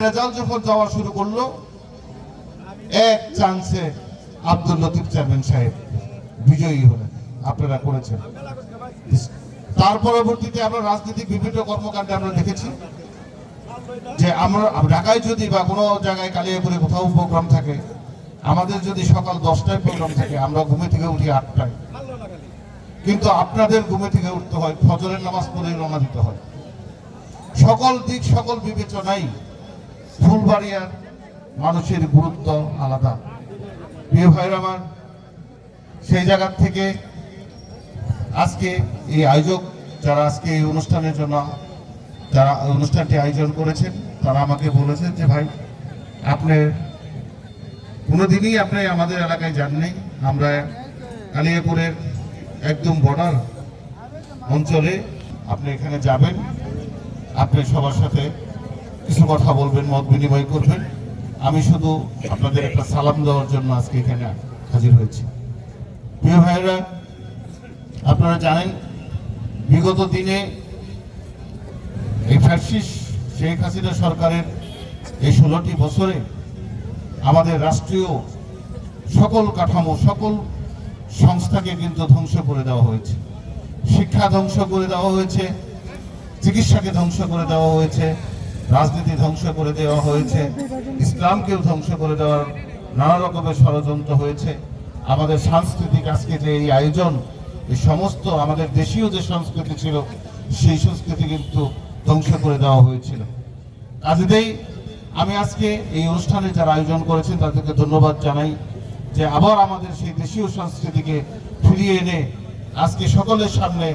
Result যখন যাওয়া শুরু করলো, এক চান্সে আব্দুল লতিফ চেয়ারম্যান সাহেব বিজয়ী হলেন। আপনারা করেছেন। তার পরবর্তীতে আমরা রাজনৈতিক বিভিন্ন কর্মকাণ্ডে আমরা দেখেছি যে আমরা ঢাকায় যদি বা কোনো জায়গায় কালিয়াপুরে কোথাও প্রোগ্রাম থাকে, আমাদের যদি সকাল 10টায় প্রোগ্রাম থাকে, আমরা ঘুমে থেকে উঠি 8টায়। কিন্তু আপনাদের ঘুমে থেকে উঠতে হয়, ফজরের নামাজ পড়ে রওনা দিতে হয়। সকল দিক সকল বিবেচনায় ফুলবাড়িয়ার মানুষের গুরুত্ব আলাদা। প্রিয় ভাইরা আমার, সেই জায়গা থেকে আজকে এই আয়োজক যারা আজকে এই অনুষ্ঠানের জন্য যারা অনুষ্ঠানটি আয়োজন করেছেন, তারা আমাকে বলেছেন যে ভাই, আপনি কোনোদিনই আপনি আমাদের এলাকায় যাননি। আমরা কালিয়াপুরের একদম বর্ডার অঞ্চলে, আপনি এখানে যাবেন, আপনি সবার সাথে কিছু কথা বলবেন, মত বিনিময় করবেন। আমি শুধু আপনাদের একটা সালাম দেওয়ার জন্য আজকে এখানে হাজির হয়েছি। প্রিয় ভাইয়েরা, আপনারা জানেন বিগত দিনে এই ফ্যাসিস্ট শেখ হাসিনা সরকারের এই 16টি বছরে আমাদের রাষ্ট্রীয় সকল কাঠামো, সকল সংস্থাকে কিন্তু ধ্বংস করে দেওয়া হয়েছে। শিক্ষা ধ্বংস করে দেওয়া হয়েছে, চিকিৎসাকে ধ্বংস করে দেওয়া হয়েছে, রাজনীতি ধ্বংস করে দেওয়া হয়েছে, ইসলামকেও ধ্বংস করে দেওয়ার নানা রকমের ষড়যন্ত্র হয়েছে। আমাদের সাংস্কৃতিক আজকে যে এই আয়োজন, এই সমস্ত আমাদের দেশীয় যে সংস্কৃতি ছিল, সেই সংস্কৃতি কিন্তু ধ্বংস করে দেওয়া হয়েছিল। কাজেই আমি আজকে এই অনুষ্ঠানে যারা আয়োজন করেছেন তাদেরকে ধন্যবাদ জানাই যে আবার আমাদের সেই দেশীয় সংস্কৃতিকে ফিরিয়ে এনে আজকে সকলের সামনে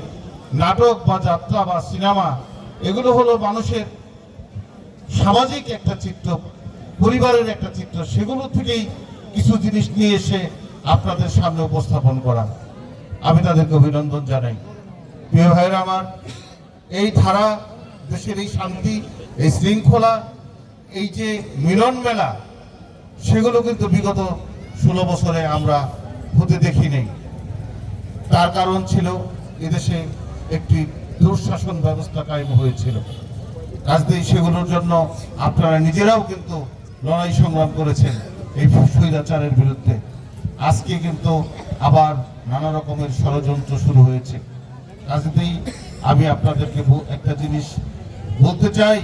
নাটক বা যাত্রা বা সিনেমা, এগুলো হলো মানুষের সামাজিক একটা চিত্র, পরিবারের একটা চিত্র, সেগুলো থেকেই কিছু জিনিস নিয়ে এসে আপনাদের সামনে উপস্থাপন করা। আমি তাদেরকে অভিনন্দন জানাই। প্রিয় ভাইরা আমার, এই ধারা, দেশের এই শান্তি, এই শৃঙ্খলা, এই যে মিলন মেলা, সেগুলো কিন্তু বিগত 16 বছরে আমরা হতে দেখি নেই। তার কারণ ছিল এদেশে একটি দুঃশাসন ব্যবস্থা কায়েম হয়েছিল। কাজেই সেগুলোর জন্য আপনারা নিজেরাও কিন্তু লড়াই সংগ্রাম করেছেন এই স্বৈরাচারের বিরুদ্ধে। আজকে কিন্তু আবার নানা রকমের ষড়যন্ত্র শুরু হয়েছে। কাজেই আমি আপনাদেরকে একটা জিনিস বলতে চাই,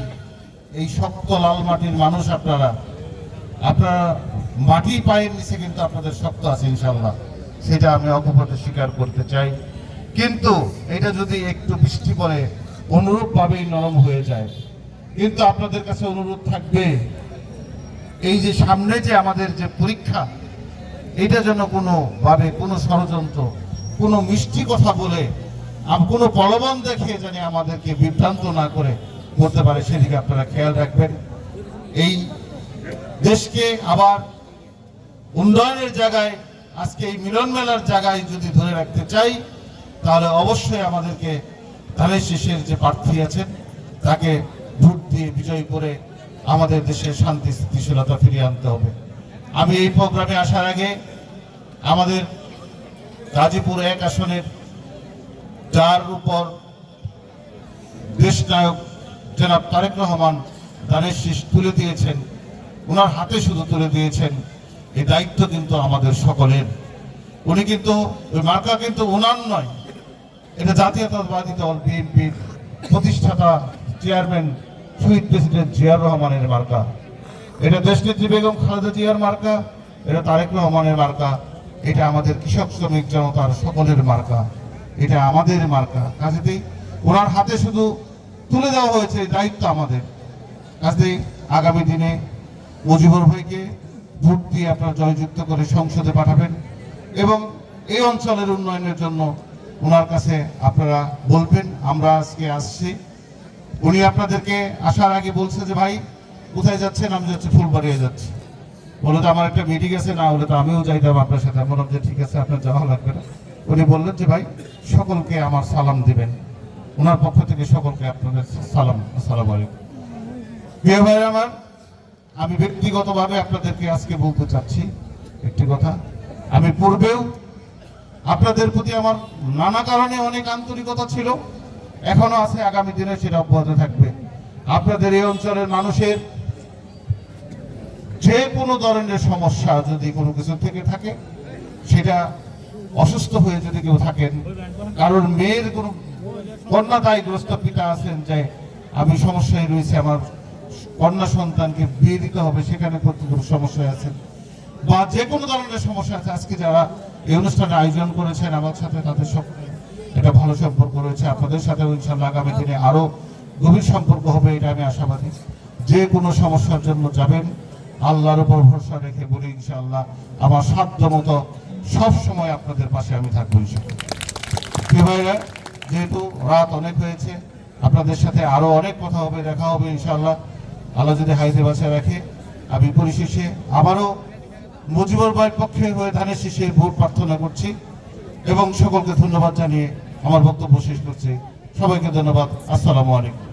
এই শক্ত লাল মাটির মানুষ আপনারা মাটি পায়ের নিচে কিন্তু আপনাদের শক্ত আছে ইনশাল্লাহ, সেটা আমি অকপটে স্বীকার করতে চাই। কিন্তু এটা যদি একটু বৃষ্টি পড়ে অনুরূপভাবেই নরম হয়ে যায়। কিন্তু আপনাদের কাছে অনুরোধ থাকবে, এই যে সামনে যে আমাদের যে পরীক্ষা, এটা যেন কোনোভাবে কোনো ষড়যন্ত্র, কোনো মিষ্টি কথা বলে, কোনো প্রলোভন দেখিয়ে যেন আমাদেরকে বিভ্রান্ত না করে করতে পারে, সেদিকে আপনারা খেয়াল রাখবেন। এই দেশকে আবার উন্নয়নের জায়গায়, আজকে এই মিলন মেলার জায়গায় যদি ধরে রাখতে চাই, তাহলে অবশ্যই আমাদেরকে ধানের শীষের যে প্রার্থী আছেন তাকে ভোট দিয়ে বিজয় করে আমাদের দেশের শান্তি স্থিতিশীলতা ফিরিয়ে আনতে হবে। আমি এই প্রোগ্রামে আসার আগে আমাদের গাজীপুর 1 আসনের, যার উপর দেশ নায়ক জনাব তারেক রহমান ধানের শীষ তুলে দিয়েছেন, ওনার হাতে শুধু তুলে দিয়েছেন, এই দায়িত্ব কিন্তু আমাদের সকলের। উনি কিন্তু ওই মার্কা কিন্তু ওনার নয়, এটা জাতীয়তাবাদী দল বিএনপির প্রতিষ্ঠাতা চেয়ারম্যান শহীদ প্রেসিডেন্ট জিয়াউর রহমানের মার্কা, এটা দেশনেত্রী বেগম খালেদা জিয়ার মার্কা, এটা তারেক রহমানের মার্কা, এটা আমাদের কৃষক শ্রমিক জনতার সকলের মার্কা, এটা আমাদের মার্কা। কাজেই ওনার হাতে শুধু তুলে দেওয়া হয়েছে দায়িত্ব আমাদের। কাজেই আগামী দিনে মুজিবুর ভাইকে ভোট দিয়ে আপনারা জয়যুক্ত করে সংসদে পাঠাবেন এবং এই অঞ্চলের উন্নয়নের জন্য ওনার কাছে আপনারা বলবেন আমরা আজকে আসছি। উনি আপনাদেরকে আসার আগে বলছে যে ভাই কোথায় যাচ্ছেন? আমি যাচ্ছি ফুলবাড়িয়া যাচ্ছি। বলে তো আমার একটা মিটিং আছে, না হলে তো আমিও যাইতাম আপনার সাথে। বললাম যে ঠিক আছে, আপনার যাওয়া লাগবে না। উনি বললেন যে ভাই সকলকে আমার সালাম দিবেন, ওনার পক্ষ থেকে সকলকে আপনাদের সালাম। আসসালামু আলাইকুম। প্রিয় ভাই আমার, আমি ব্যক্তিগতভাবে আপনাদেরকে আজকে বলতে চাচ্ছি একটি কথা। আমি পূর্বেও আপনাদের প্রতি আমার নানা কারণে অনেক আন্তরিকতা ছিল, এখনো আছে, আগামী দিনে সেটা অব্যাহত থাকবে। আপনাদের এই অঞ্চলের মানুষের যে কোনো ধরনের সমস্যা যদি কোনো কিছু থেকে থাকে, সেটা অসুস্থ হয়ে যদি কেউ থাকেন, কারণ মেয়ের কোনো কন্যাদায়গ্রস্ত পিতা আছেন যে আমি সমস্যায় রয়েছে, আমার কন্যা সন্তানকে বিয়ে দিতে হবে, সেখানে কোনো সমস্যায় আছেন, বা যে কোনো ধরনের সমস্যা আছে, আজকে যারা এই অনুষ্ঠানে আয়োজন করেছেন আমার সাথে, তাদের সঙ্গে একটা ভালো সম্পর্ক রয়েছে। আপনাদের সাথে ইনশাআল্লাহ আগামী দিনে আরো গভীর সম্পর্ক হবে, এটা আমি আশাবাদী। যে কোনো সমস্যার জন্য যাবেন, আল্লাহর উপর ভরসা রেখে বলি ইনশাআল্লাহ আমার সাধ্য মতো সব সময় আপনাদের পাশে আমি থাকবো ইনশাআল্লাহ। প্রিয় ভাইরা, যেহেতু রাত অনেক হয়েছে, আপনাদের সাথে আরো অনেক কথা হবে, দেখা হবে ইনশাআল্লাহ, আল্লাহ যদি হাইতে বাঁচায় রাখে। আমি পরিশেষে আবারও মুজিবুর ভাইয়ের পক্ষে হয়ে ধানের শীষে ভোট প্রার্থনা করছি এবং সকলকে ধন্যবাদ জানিয়ে আমার বক্তব্য শেষ করছি। সবাইকে ধন্যবাদ। আসসালামু আলাইকুম।